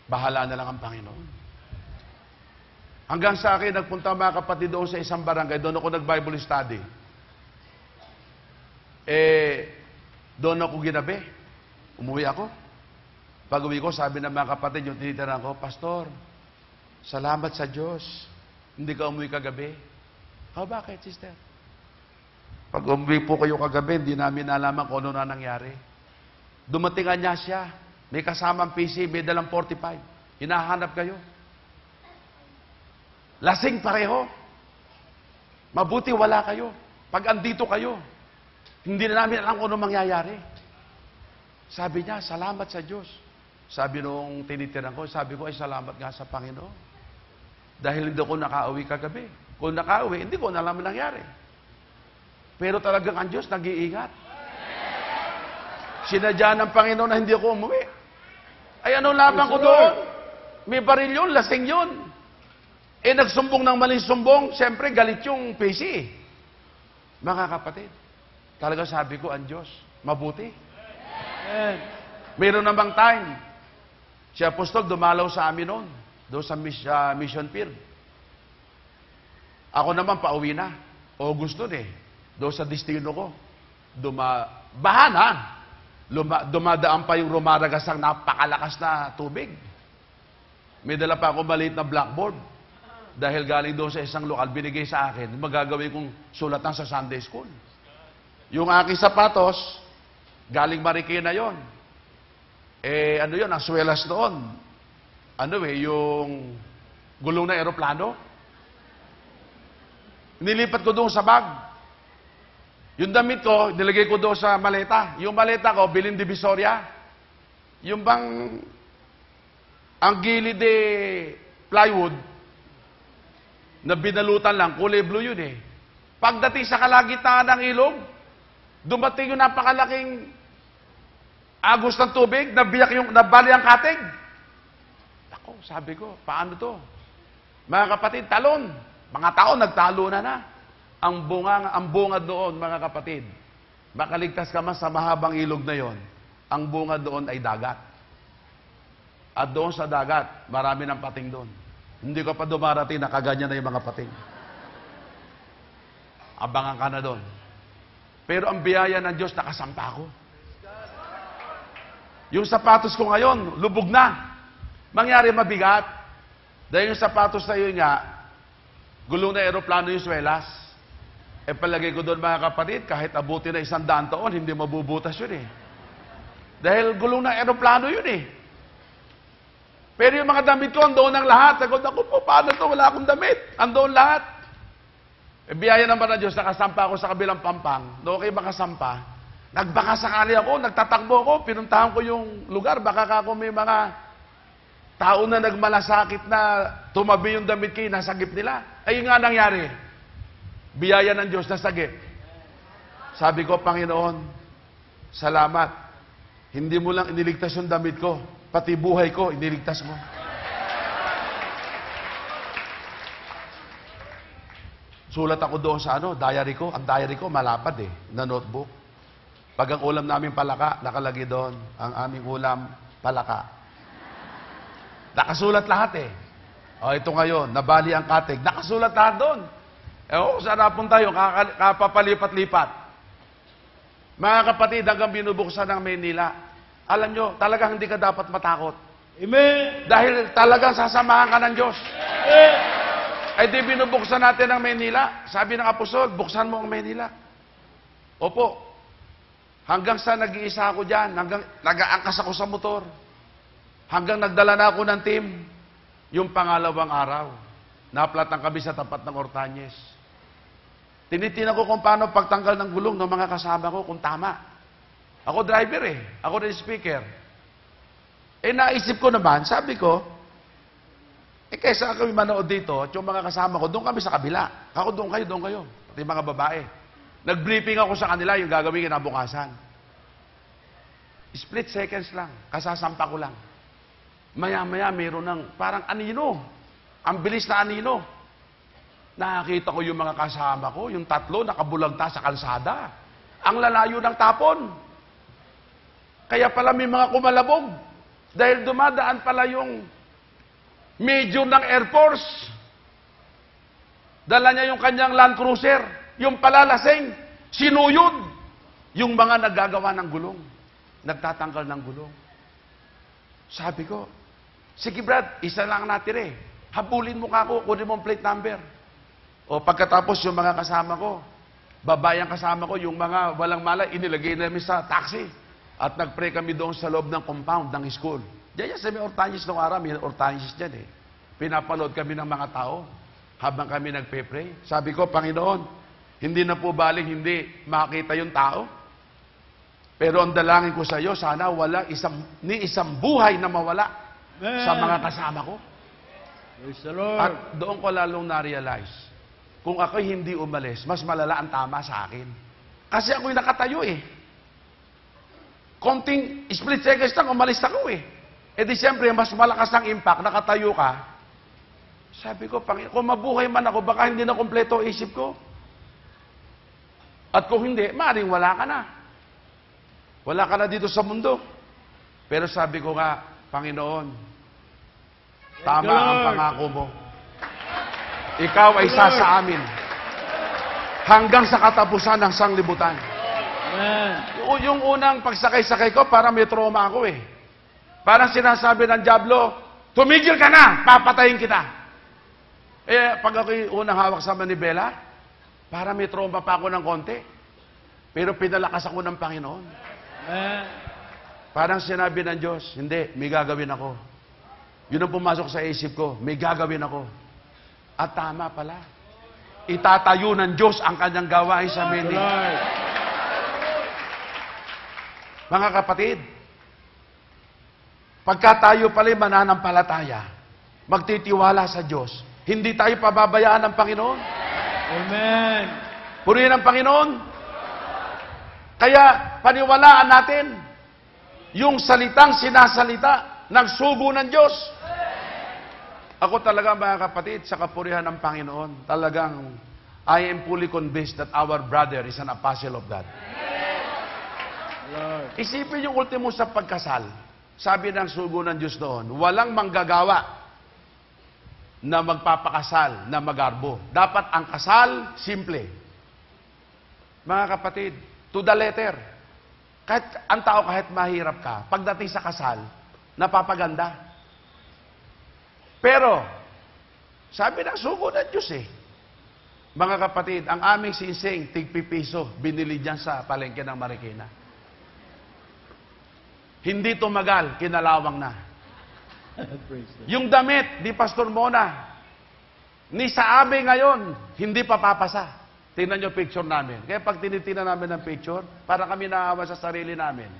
Bahala na lang ang Panginoon. Hanggang sa akin, nagpunta mga kapatid doon sa isang barangay, doon ako nag-Bible study. Doon ako ginabi. Umuwi ako. Pag uwi ko, sabi ng mga kapatid, yung tinitiran ko, Pastor, salamat sa Diyos. Hindi ka umuwi kagabi. Bakit, sister? Pag umuwi po kayo kagabi, hindi namin nalaman kung ano na nangyari. Dumating niya siya. May kasamang PC, may dalang 45. Hinahanap kayo. Lasing pareho. Mabuti wala kayo. Pag andito kayo, hindi na namin alam kung ano mangyayari. Sabi niya, salamat sa Diyos. Sabi nung tinitiran ko, sabi ko, ay salamat nga sa Panginoon. Dahil hindi ko nakauwi kagabi. Kung nakauwi, hindi ko na alam nangyari. Pero talagang ang Diyos nag-iingat. Sinadya ng Panginoon na hindi ako umuwi. Ay, anong laban ko doon? May baril yun, lasing yun. Nagsumbong ng maling sumbong, siyempre galit yung PC. Mga kapatid, talaga sabi ko, ang Diyos, mabuti. Mayroon namang time, si Apostol dumalaw sa amin noon, doon sa mission field. Ako naman, pauwi na. August noon doon sa destino ko. Bahanan. Dumadaan pa yung rumaragas ang napakalakas na tubig. May dala pa ako maliit na blackboard. Dahil galing doon sa isang lokal, binigay sa akin, magagawin kong sulatan sa Sunday School. Yung aking sapatos, galing Marikina yon. Ano yun, ang swelas noon. Yung gulong na eroplano. Nilipat ko doon sa bag. Yung damit ko, nilagay ko doon sa maleta. Yung maleta ko, bilin Divisoria. Yung bang, ang gilid plywood, na binalutan lang, kulay blue yun Pagdating sa kalagitnaan ng ilog, dumating yung napakalaking agos ng tubig, nabali ang katig. Ako, sabi ko, paano to? Mga kapatid, talon. Mga tao, nagtalo na. Ang bungad doon, mga kapatid, makaligtas ka man sa mahabang ilog na yon, ang bungad doon ay dagat. At doon sa dagat, marami ng pating doon. Hindi ka pa dumarating, nakaganyan na yung mga pating. Abangan ka na doon. Pero ang biyaya ng Diyos, nakasampa ako. Yung sapatos ko ngayon, lubog na. Mangyari mabigat. Dahil yung sapatos na yun nga, gulong na aeroplano yung swelas. Palagay ko doon mga kapatid, kahit abuti na 100 taon, hindi mabubutas yun Dahil gulong na aeroplano yun Pero yung mga damit ko, andoon ang lahat. Sagot ako po, paano to? Wala akong damit. Andoon lahat. Biyaya naman ng Diyos, nakasampa ako sa kabilang pampang. Doon kayo makasampa. Nagbaka sakali ako, nagtatakbo ako, pinuntahan ko yung lugar. Baka ako may mga tao na nagmalasakit na tumabi yung damit kayo, nasagip nila. Ayun nga nangyari. Biyaya ng Diyos na sagip. Sabi ko, Panginoon, salamat. Hindi mo lang iniligtas yung damit ko, pati buhay ko, iniligtas mo. Sulat ako doon sa diary ko. Ang diary ko, malapad na notebook. Pag ang ulam namin palaka, nakalagay doon, ang aming ulam, palaka. Nakasulat lahat ito ngayon, nabali ang katig. Nakasulat lahat doon. Saan napunta yun? Kapapalipat-lipat. Mga kapatid, hanggang binubuksan ng Maynila, alam nyo, talagang hindi ka dapat matakot. Amen. Dahil talagang sasamahan ka ng Diyos. Di binubuksan natin ang Maynila. Sabi ng Apostol, buksan mo ang Maynila. Opo. Hanggang sa nag-iisa ako dyan, hanggang nag-aangkas ako sa motor, hanggang nagdala na ako ng team, yung pangalawang araw, naplatang kami sa tapat ng Ortañez. Tinitinan ko kung paano pagtanggal ng gulong ng mga kasama ko, kung tama. Ako driver ako rin speaker. Naisip ko naman, sabi ko, kaysa kami manood dito, at yung mga kasama ko, doon kami sa kabila. Ako, doon kayo. Pati mga babae. Nag-briefing ako sa kanila, yung gagawin kinabukasan. Split seconds lang, kasasampa ko lang. Maya-maya, mayroon ng parang anino. Ang bilis na anino. Nakakita ko yung mga kasama ko, yung tatlo, nakabulagta sa kalsada. Ang lalayo ng tapon. Kaya pala may mga kumalabog. Dahil dumadaan pala yung major ng Air Force. Dala niya yung kanyang Land Cruiser. Yung palalasing, sinuyod. Yung mga naggagawa ng gulong. Nagtatanggal ng gulong. Sabi ko, sige Brad, isa lang natin Habulin mo ka ako, kunin mo ang plate number. O pagkatapos yung mga kasama ko, babayang kasama ko, yung mga walang malay, inilagay namin sa taxi. At nag-pray kami doon sa loob ng compound ng school. Diyan sa may Ortanyes nung araw, may Ortanyes dyan Pinapanood kami ng mga tao habang kami nagpe-pray. Sabi ko, Panginoon, hindi na po baling hindi makita yung tao. Pero ang dalangin ko sa iyo, sana wala isang buhay na mawala sa mga kasama ko. Praise the Lord. At doon ko lalong na-realize, kung ako'y hindi umalis, mas malala ang tama sa akin. Kasi ako'y nakatayo Konting split seconds lang, umalis ako di siyempre, mas malakas ang impact, nakatayo ka. Sabi ko, kung mabuhay man ako, baka hindi na kompleto isip ko. At kung hindi, maaaring wala ka na. Wala ka na dito sa mundo. Pero sabi ko nga, Panginoon, tama ang pangako mo. Ikaw ay isa sa amin. Hanggang sa katapusan ng sanglibutan. Amen. Yung unang pagsakay-sakay ko, parang may trauma ako Parang sinasabi ng Diablo, tumigil ka na, papatayin kita. Pag ako'y unang hawak sa manibela, parang may trauma pa ako ng konti. Pero pinalakas ako ng Panginoon. Amen. Parang sinabi ng Diyos, hindi, may gagawin ako. Yun ang pumasok sa isip ko, may gagawin ako. At tama pala. Itatayo ng Diyos ang kanyang gawain sa amin. Mga kapatid, pagka tayo pala mananampalataya, magtitiwala sa Diyos, hindi tayo pababayaan ng Panginoon. Amen. Purihin ang Panginoon. Kaya paniwalaan natin yung salitang sinasalita ng sugo ng Diyos. Ako talaga mga kapatid, sa kapurihan ng Panginoon, talagang I am fully convinced that our brother is an apostle of God. Lord. Isipin yung ultimo sa pagkasal. Sabi ng sugo ng Diyos noon, walang manggagawa na magpapakasal na magarbo. Dapat ang kasal, simple. Mga kapatid, to the letter. Kahit ang tao, kahit mahirap ka, pagdating sa kasal, napapaganda. Pero, sabi ng sugo ng Diyos mga kapatid, ang aming sinsing, tig-pipiso, binili dyan sa palengke ng Marikina. Hindi tumagal, kinalawang na. Praise the Lord. Yung damit, di Pastor Mona, ni sa amin ngayon, hindi pa papasa. Tingnan nyo picture namin. Kaya pag tinitingnan namin ng picture, para kami naawa sa sarili namin.